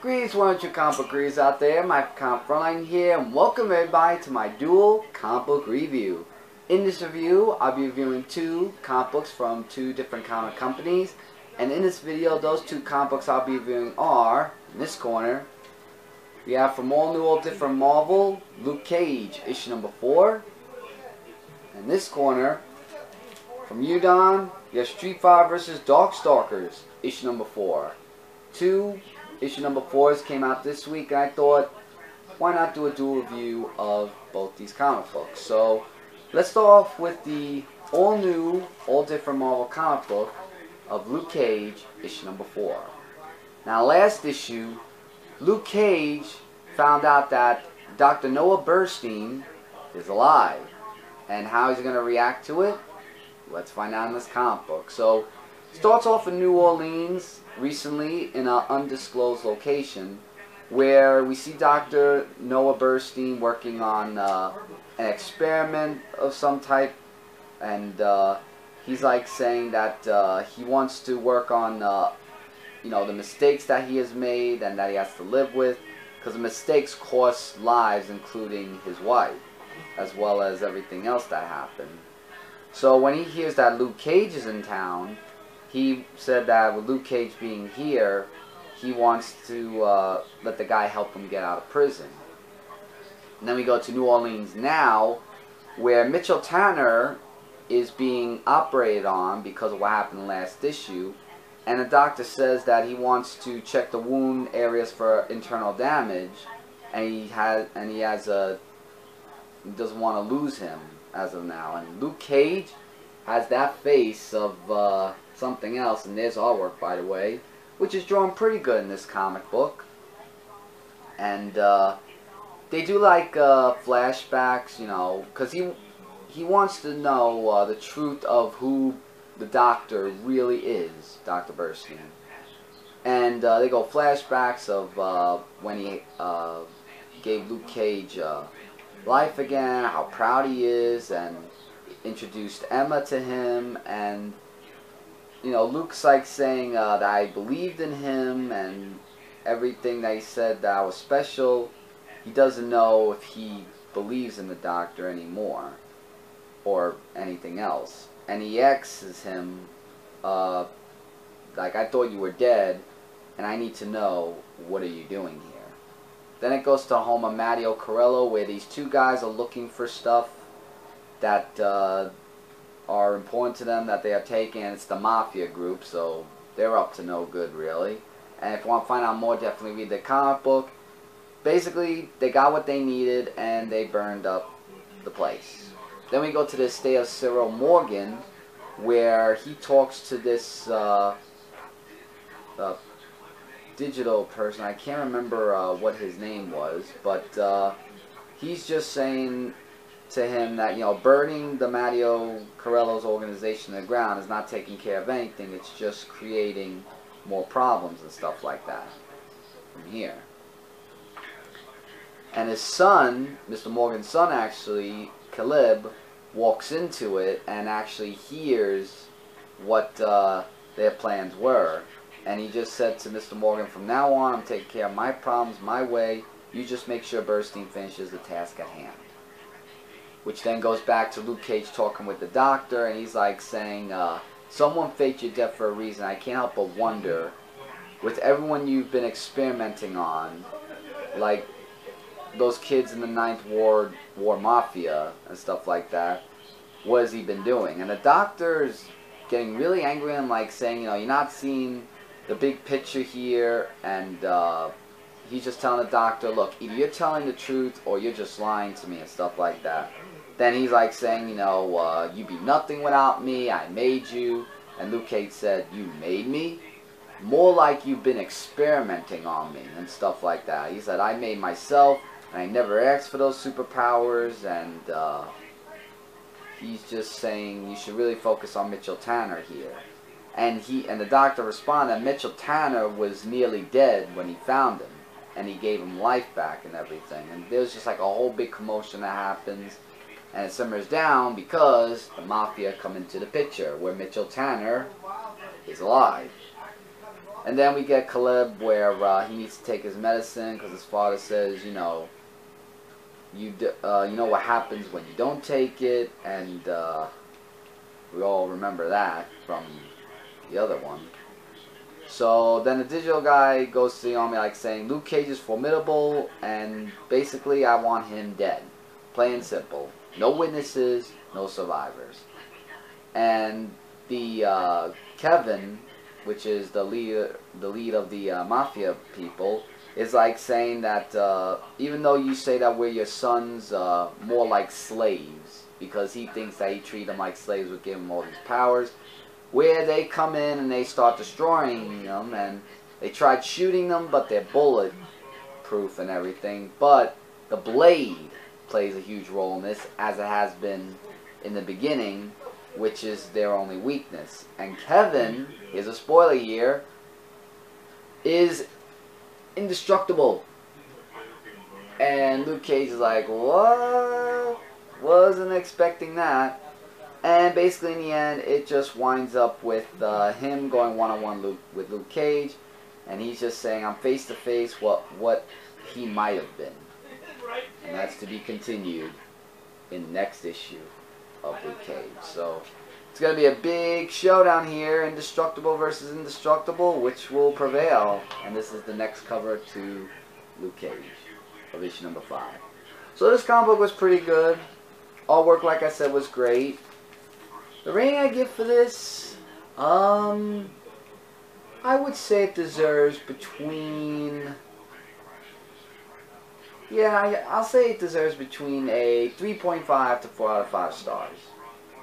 Greetings, one of you comic book readers out there. My comic Frontline here, and welcome everybody to my Duel comic book review. In this review, I'll be reviewing two comic books from two different comic companies. And in this video, those two comic books I'll be reviewing are, in this corner, we have from All New, All Different Marvel, Luke Cage, issue number 4. In this corner, from Udon, we have Street Fighter vs. Darkstalkers, issue number 4. Two issue number 4s came out this week, and I thought, why not do a dual review of both these comic books? So, let's start off with the all new, all different Marvel comic book of Luke Cage, issue number 4. Now, last issue, Luke Cage found out that Dr. Noah Burstein is alive. And how he's going to react to it? Let's find out in this comic book. So, starts off in New Orleans recently in an undisclosed location where we see Dr. Noah Burstein working on an experiment of some type, and he's like saying that he wants to work on the mistakes that he has made and that he has to live with, because the mistakes cost lives, including his wife, as well as everything else that happened. So when he hears that Luke Cage is in town, he said that with Luke Cage being here, he wants to let the guy help him get out of prison. And then we go to New Orleans now, where Mitchell Tanner is being operated on because of what happened last issue. And the doctor says that he wants to check the wound areas for internal damage, and he doesn't want to lose him as of now. And Luke Cage has that face of something else, and there's artwork, by the way, which is drawn pretty good in this comic book. And they do like flashbacks, because he wants to know the truth of who the doctor really is, Dr. Burstein. And they go flashbacks of when he gave Luke Cage life again, how proud he is, and introduced Emma to him, and Luke's like saying that I believed in him and everything that he said that was special. He doesn't know if he believes in the doctor anymore or anything else. And he asks him, like, I thought you were dead, and I need to know, what are you doing here? Then it goes to home of Matteo Corello, where these two guys are looking for stuff that are important to them that they are taking, and it's the Mafia group, so they're up to no good, really. And if you want to find out more, definitely read the comic book. Basically, they got what they needed, and they burned up the place. Then we go to the estate of Cyril Morgan, where he talks to this digital person. I can't remember what his name was, but he's just saying to him that, burning the Matteo Corello's organization to the ground is not taking care of anything. It's just creating more problems and stuff like that from here. And his son, Mr. Morgan's son actually, Caleb, walks into it and actually hears what their plans were. And he just said to Mr. Morgan, from now on, I'm taking care of my problems my way. You just make sure Burstein finishes the task at hand. Which then goes back to Luke Cage talking with the doctor, and he's like saying, someone faked your death for a reason. I can't help but wonder, with everyone you've been experimenting on, like those kids in the Ninth War Mafia and stuff like that, what has he been doing? And the doctor's getting really angry and like saying, you're not seeing the big picture here, and he's just telling the doctor, look, either you're telling the truth or you're just lying to me and stuff like that. Then he's like saying, you'd be nothing without me, I made you. And Luke Cage said, you made me? More like you've been experimenting on me and stuff like that. He said, I made myself, and I never asked for those superpowers. And he's just saying you should really focus on Mitchell Tanner here. And the doctor responded that Mitchell Tanner was nearly dead when he found him, and he gave him life back and everything. And there's just like a whole big commotion that happens. And it simmers down because the Mafia come into the picture, where Mitchell Tanner is alive. And then we get Caleb where he needs to take his medicine because his father says, you know, you know what happens when you don't take it, and we all remember that from the other one. So then the digital guy goes to the army like saying, Luke Cage is formidable, and basically I want him dead. Plain and simple. No witnesses, no survivors. And the Kevin, which is the lead of the mafia people, is like saying that even though you say that we're your sons, more like slaves, because he thinks that he treat them like slaves would give him all these powers, where they come in and they start destroying them, and they tried shooting them, but they're bulletproof and everything. But the blade plays a huge role in this, as it has been in the beginning, which is their only weakness. And Kevin, here's a spoiler here, is indestructible. And Luke Cage is like, what? Wasn't expecting that. And basically in the end, it just winds up with him going one-on-one with Luke Cage, and he's just saying, I'm face to face what he might have been. And that's to be continued in the next issue of Luke Cage. So it's going to be a big showdown here, Indestructible versus Indestructible, which will prevail. And this is the next cover to Luke Cage of issue number 5. So this comic book was pretty good. Artwork, like I said, was great. The rating I give for this, I would say it deserves between, I'll say it deserves between a 3.5 to 4 out of 5 stars.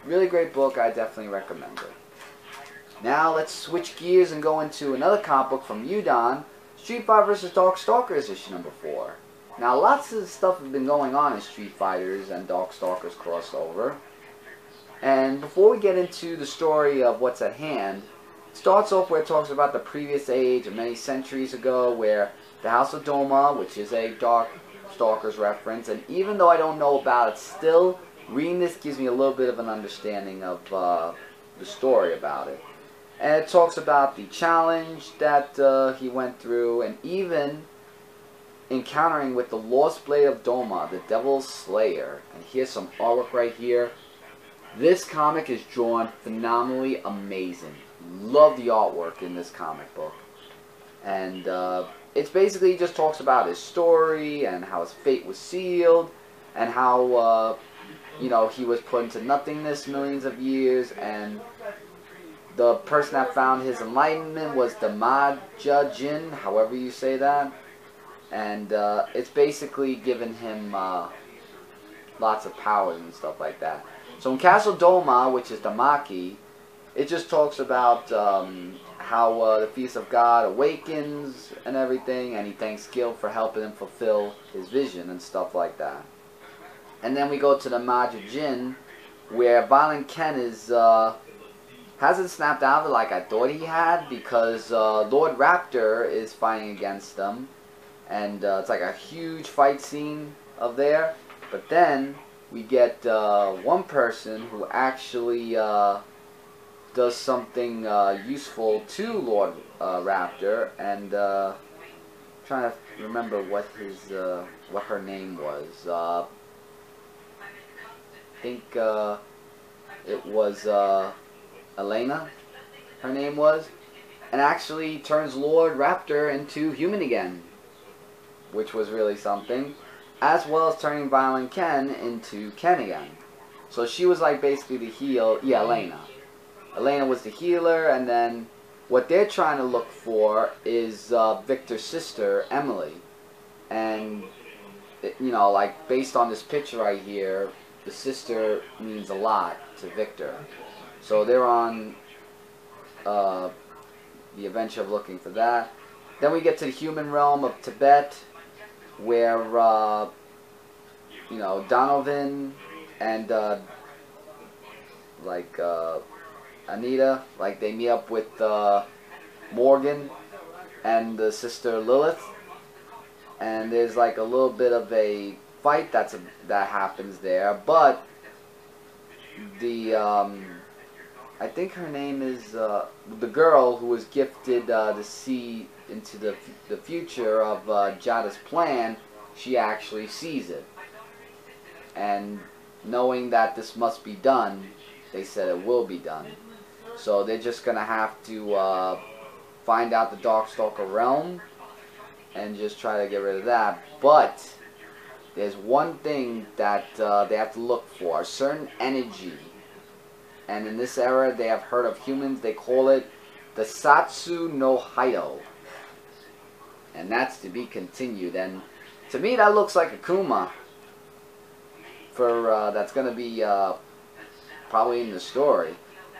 Really great book, I definitely recommend it. Now let's switch gears and go into another comic book from Udon, Street Fighter vs. Darkstalkers issue number 4. Now lots of stuff has been going on in Street Fighters and Darkstalkers crossover. And before we get into the story of what's at hand, it starts off where it talks about the previous age of many centuries ago, where the House of Doma, which is a Darkstalkers reference, and even though I don't know about it, still reading this gives me a little bit of an understanding of the story about it. And it talks about the challenge that he went through, and even encountering with the Lost Blade of Doma, the Devil's Slayer. And here's some artwork right here. This comic is drawn phenomenally amazing. Love the artwork in this comic book. And it's basically just talks about his story and how his fate was sealed, and how you know, he was put into nothingness millions of years, and the person that found his enlightenment was the Majin, however you say that. And it's basically given him lots of powers and stuff like that. So in Castle Doma, which is the Maki, it just talks about how the Feast of God awakens and everything, and he thanks Gil for helping him fulfill his vision and stuff like that. And then we go to the Majin, where Violent Ken is hasn't snapped out of it like I thought he had, because Lord Raptor is fighting against them, and it's like a huge fight scene of there. But then we get one person who actually does something useful to Lord Raptor, and trying to remember what her name was. I think it was Elena, her name was, and actually turns Lord Raptor into human again, which was really something, as well as turning Violent Ken into Ken again. So she was like basically the Elena. Elena was the healer, and then what they're trying to look for is Victor's sister, Emily. And, you know, like based on this picture right here, the sister means a lot to Victor. So they're on the adventure of looking for that. Then we get to the human realm of Tibet, where you know, Donovan and Anita, like they meet up with Morgan and the sister Lilith, and there's like a little bit of a fight that happens there, but the I think her name is the girl who was gifted to see into the future of Jada's plan. She actually sees it, and knowing that this must be done, they said it will be done. So they're just gonna have to find out the Darkstalker realm and just try to get rid of that. But there's one thing that they have to look for: a certain energy. And in this era, they have heard of humans. They call it the Satsu no Haido. And that's to be continued. And to me, that looks like Akuma. That's going to be probably in the story.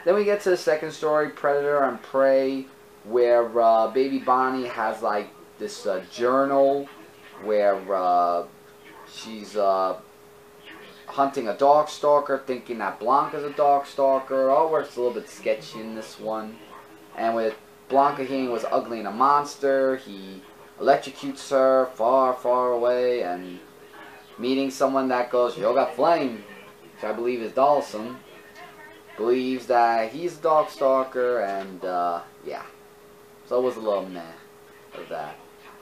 Then we get to the second story, Predator and Prey, where Baby Bonnie has like this journal where she's hunting a Darkstalker, thinking that Blanca's a Darkstalker. All works a little bit sketchy in this one. And with Blanca hearing was ugly and a monster, he electrocutes her far, far away, and meeting someone that goes, "Yo got flame," which I believe is Dawson, believes that he's a Darkstalker, and yeah. So it was a little meh of that.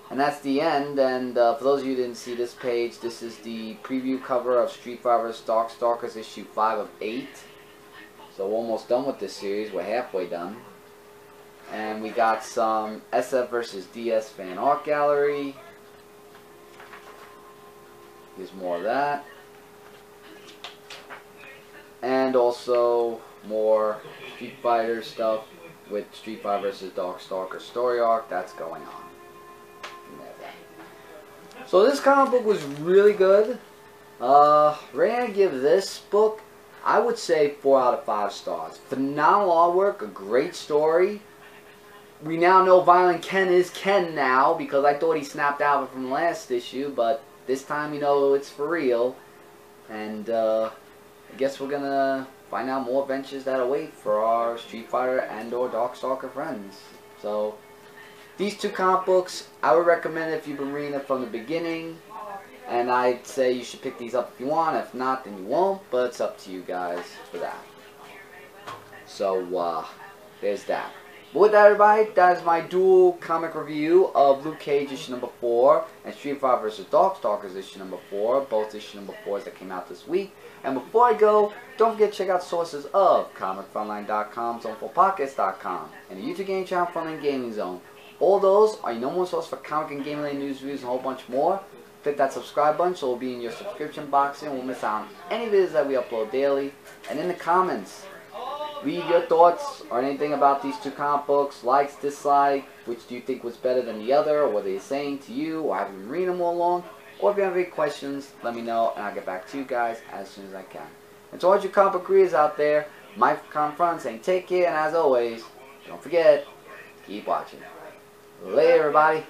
And that's the end, and for those of you who didn't see this page, this is the preview cover of Street Fighter Darkstalkers issue 5 of 8. So we're almost done with this series, we're halfway done. And we got some SF vs. DS fan art gallery. Here's more of that. And also more Street Fighter stuff with Street Fighter vs. Darkstalker story arc that's going on. So this comic book was really good. Rating I give this book, I would say 4 out of 5 stars. Phenomenal artwork, a great story. We now know Violent Ken is Ken now, because I thought he snapped out from the last issue, but this time you know it's for real. And I guess we're gonna find out more adventures that await for our Street Fighter and or Darkstalker friends. So these two comic books, I would recommend if you've been reading it from the beginning. And I'd say you should pick these up if you want. If not, then you won't. But it's up to you guys for that. So, there's that. But with that, everybody, that is my dual comic review of Luke Cage issue number 4 and Street Fighter vs. Darkstalkers issue number 4. Both issue number 4s that came out this week. And before I go, don't forget to check out sources of ComicFrontline.com, ZoneForPockets.com, and the YouTube game channel Frontline Gaming Zone. All those are your number one source for comic and game related news, reviews, and a whole bunch more. Click that subscribe button so it will be in your subscription box and won't miss out on any videos that we upload daily. And in the comments, leave your thoughts or anything about these two comic books, likes, dislike, which do you think was better than the other, or what are they saying to you, or have you been reading them all along, or if you have any questions, let me know and I'll get back to you guys as soon as I can. And to all you comic book readers out there, Mike from Front saying take care, and as always, don't forget, keep watching. Later, everybody.